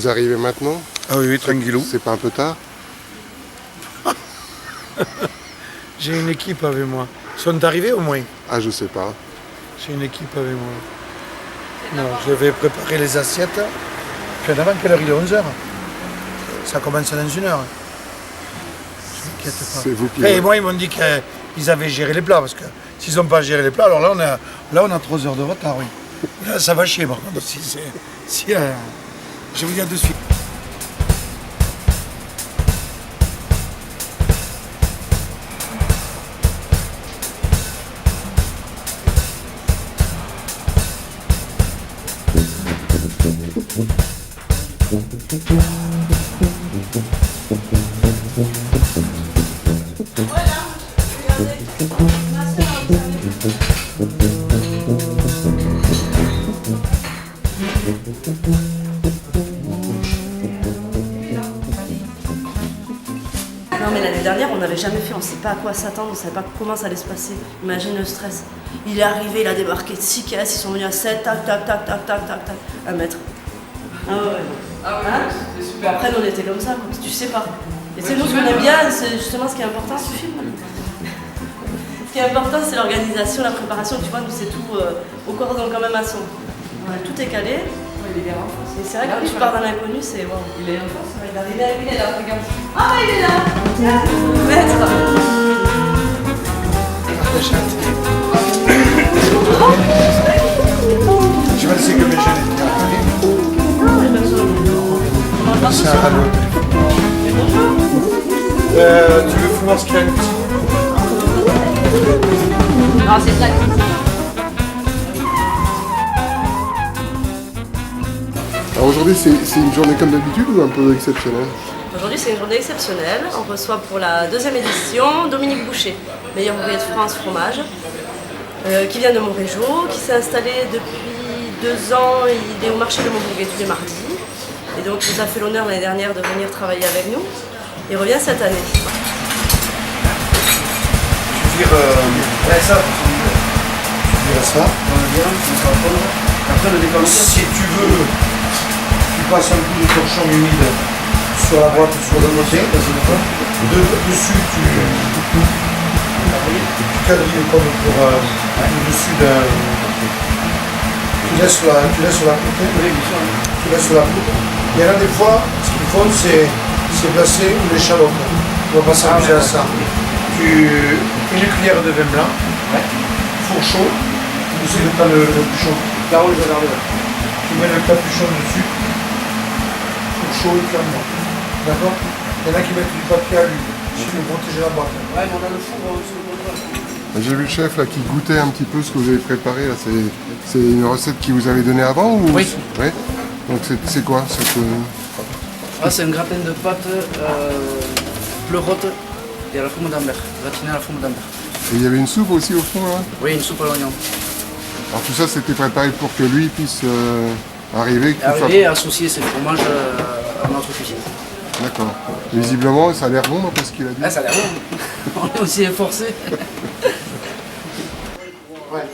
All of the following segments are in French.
Vous arrivez maintenant? Ah oui, tranquillou. C'est pas un peu tard? J'ai une équipe avec moi. Ils sont arrivés au moins? Ah, je sais pas. J'ai une équipe avec moi. Non, je vais préparer les assiettes. Puis avant, quelle heure il est? 11h. Ça commence dans 1 heure. Je m'inquiète pas. C'est vous qui... Et moi, ils m'ont dit qu'ils avaient géré les plats. Parce que s'ils n'ont pas géré les plats, alors là, on a 3 heures de retard, oui. Là, ça va chier, par contre. Je vous dis à de suite. Non mais l'année dernière on n'avait jamais fait, on ne sait pas à quoi s'attendre, on ne savait pas comment ça allait se passer. Imagine le stress. Il est arrivé, il a débarqué de 6 caisses, ils sont venus à 7, tac, tac, tac, tac, tac, tac, tac, 1 mètre. Ah ouais. Hein? C'était super. Après nous on était comme ça, tu sais pas. Et c'est nous ce qu'on aime bien, c'est justement ce qui est important, ce film. Ce qui est important c'est l'organisation, la préparation, tu vois, nous c'est tout au cordon quand même à son. Ouais, tout est calé. Il est bien en France. Et c'est vrai que quand tu pars dans l'inconnu, c'est wow. Il est en France, il est là, regarde. Ah, il est là. Maître. Je vais laisser que mes jeunes c'est un halo. Tu veux voir ce qu'il y a une petite? Non, c'est ça. Alors aujourd'hui, c'est une journée comme d'habitude ou un peu exceptionnelle? Aujourd'hui, c'est une journée exceptionnelle. On reçoit pour la 2e édition Dominique Boucher, meilleur ouvrier de France fromage, qui vient de Montrégeau, qui s'est installé depuis 2 ans. Il est au marché de Montbourguet tous les mardis. Et donc, il nous a fait l'honneur l'année dernière de venir travailler avec nous. Il revient cette année. Tu veux dire ça? Tu dirais ça? Si tu veux, tu passes un coup de torchon humide sur la droite ou sur le côté. Dessus, tu quadrilles comme pour au-dessus d'un. Tu laisses la croûte. Tu laisses la croûte. Il y en a des fois, ce qu'ils font, c'est placer une échalote. On va pas s'amuser à ça. Une cuillère de vin blanc, four chaud, tu sais que tu as le capuchon. Tu mets le capuchon dessus, four chaud et ferme-moi. D'accord? Il y en a qui mettent du papier à l'huile, si tu veux protéger la boîte. Ouais, mais on a le four sous le contrôle. J'ai vu le chef là qui goûtait un petit peu ce que vous avez préparé. C'est une recette qu'il vous avait donnée avant ou... Oui. Ouais. Donc c'est quoi C'est un gratin de pâte pleurote et à la fourme d'Ambert, gratiné à la fourme d'Ambert. Et il y avait une soupe aussi au fond là? Oui, une soupe à l'oignon. Alors tout ça c'était préparé pour que lui puisse arriver Et associer ses fromages à notre cuisine. D'accord. Visiblement ça a l'air bon parce qu'il a dit. Ah, ça a l'air bon. On est aussi efforcé. Ouais.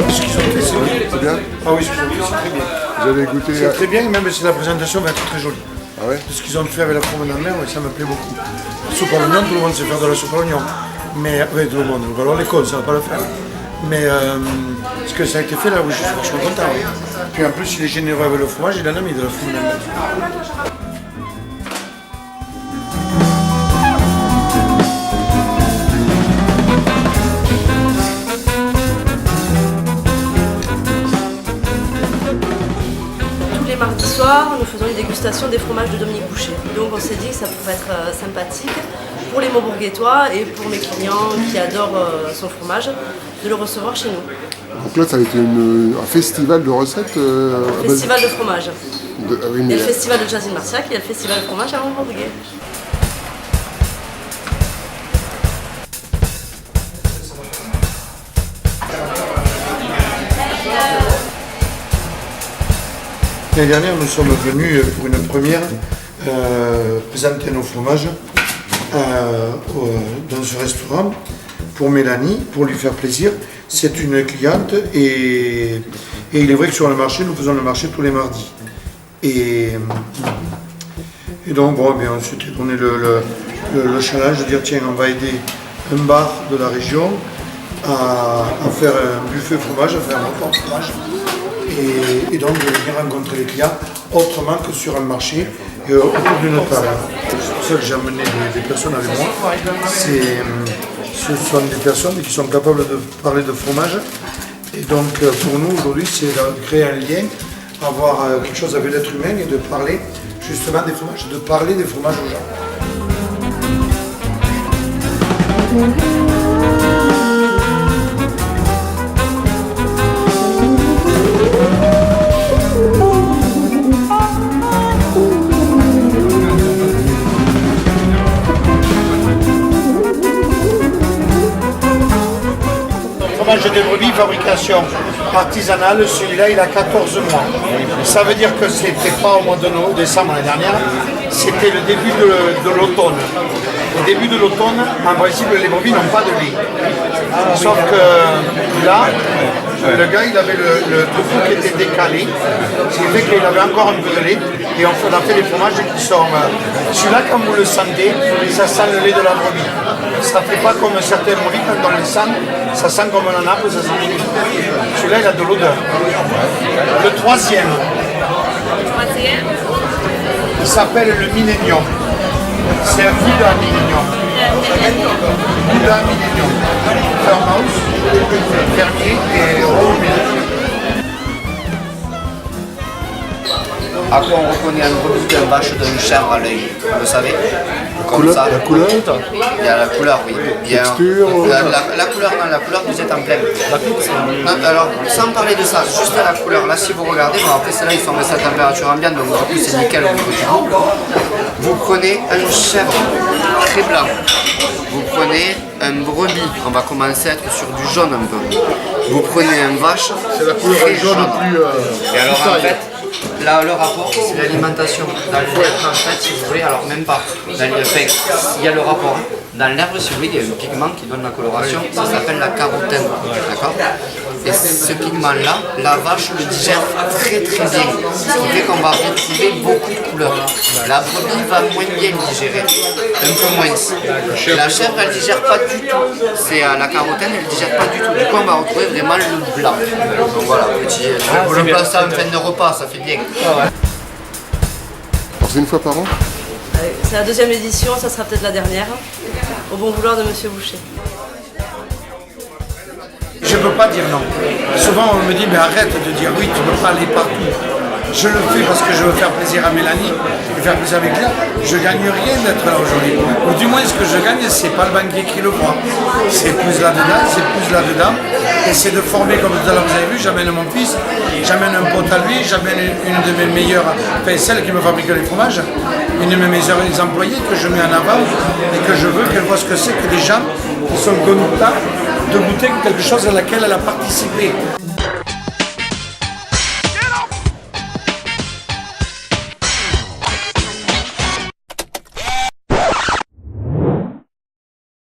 Ce qu'ils ont fait, c'est bien. C'est bien? Ah oui, ce qu'ils ont fait, c'est très bien. Vous avez goûté? C'est très bien, même si la présentation va être très jolie. Ah ouais? Ce qu'ils ont fait avec la fourme d'Ambert, ça me plaît beaucoup. La soupe à l'oignon, tout le monde sait faire de la soupe à l'oignon. Mais, oui, tout le monde. Alors les cons, ça ne va pas le faire. Mais ce que ça a été fait là, oui, je suis franchement content. Oui. Puis en plus, il est généreux avec le fromage, il en a mis de la fourme d'Ambert. Mardi soir, nous faisons une dégustation des fromages de Dominique Boucher. Donc on s'est dit que ça pouvait être sympathique pour les Montbourguetois et pour mes clients qui adorent son fromage, de le recevoir chez nous. Donc là ça a été un festival de recettes. Festival de fromage. Oui, il y a le festival de Jazine Marciac, il y a le festival de fromage à Montbourguet. L'année dernière, nous sommes venus pour une première présenter nos fromages dans ce restaurant pour Mélanie, pour lui faire plaisir. C'est une cliente et il est vrai que sur le marché, nous faisons le marché tous les mardis. Et donc, bon, bien, on s'était donné le challenge de dire tiens, on va aider un bar de la région à faire un buffet fromage, à faire un repas fromage. Et donc de venir rencontrer les clients autrement que sur un marché et autour d'une table. C'est pour ça que j'ai amené des personnes avec moi. Ce sont des personnes qui sont capables de parler de fromage. Et donc pour nous aujourd'hui, c'est de créer un lien, avoir quelque chose avec l'être humain et de parler justement des fromages, de parler des fromages aux gens. Fromage de brebis, fabrication artisanale, celui-là il a 14 mois. Ça veut dire que c'était pas au mois de décembre l'année dernière, c'était le début de l'automne. Au début de l'automne, en principe les brebis n'ont pas de lait. Sauf que là, le gars il avait le tofu qui était décalé, ce qui fait qu'il avait encore un peu de lait et on a fait des fromages qui sont... celui-là quand vous le sentez, ça sent le lait de la brebis. Ça ne fait pas comme certains brebis quand on les sent, ça sent comme un arbre, ça sent mignon. Celui-là il a de l'odeur. Le troisième, il s'appelle le Millennium. C'est un Gouda Millennium. Gouda Millennium. Farmhouse, fermier et Raw Millennium. À quoi on reconnaît un brebis d'un vache d'une chèvre à l'œil, vous le savez? Comme ça. La couleur, Il y a la couleur, oui. Il y a texture, la couleur, non, la couleur, vous êtes en pleine. Non, alors, sans parler de ça, juste la couleur, là, si vous regardez, bon, après, celles-là, ils sont restés à température ambiante, donc du coup, c'est nickel au niveau du goût. Vous prenez un chèvre très blanc. Vous prenez un brebis, on va commencer à être sur du jaune un peu. Vous prenez un vache, c'est la couleur très jaune plus... et alors en fait, là le rapport c'est l'alimentation. Dans l'herbe en fait, si vous voulez, alors même pas. Il y a le rapport. Dans l'herbe, si vous voulez, il y a un pigment qui donne la coloration, ça s'appelle la carotène. D'accord? Et ce pigment-là, la vache le digère très très bien. Ce qui fait qu'on va retrouver beaucoup de couleurs. La brebis va moins bien le digérer, un peu moins. La chèvre, elle ne digère pas du tout. C'est la carotène, elle ne digère pas du tout. Du coup, on va retrouver vraiment le blanc. Donc voilà, je place ça en fin de repas, ça fait bien. Alors c'est une fois par an? C'est la deuxième édition, ça sera peut-être la dernière, au bon vouloir de Monsieur Boucher. Je ne peux pas dire non. Souvent on me dit mais arrête de dire oui, tu ne peux pas aller partout. Je le fais parce que je veux faire plaisir à Mélanie et faire plaisir avec Claire. Je ne gagne rien d'être là aujourd'hui. Ou du moins ce que je gagne, c'est pas le banquier qui le voit. C'est plus là-dedans, c'est plus là-dedans. Et c'est de former, comme tout à l'heure vous avez vu, j'amène mon fils, j'amène un pote à lui, j'amène une de mes meilleures, enfin celle qui me fabrique les fromages, une de mes meilleures employées que je mets en avant et que je veux qu'elle voit ce que c'est que des gens qui sont contents de goûter quelque chose à laquelle elle a participé.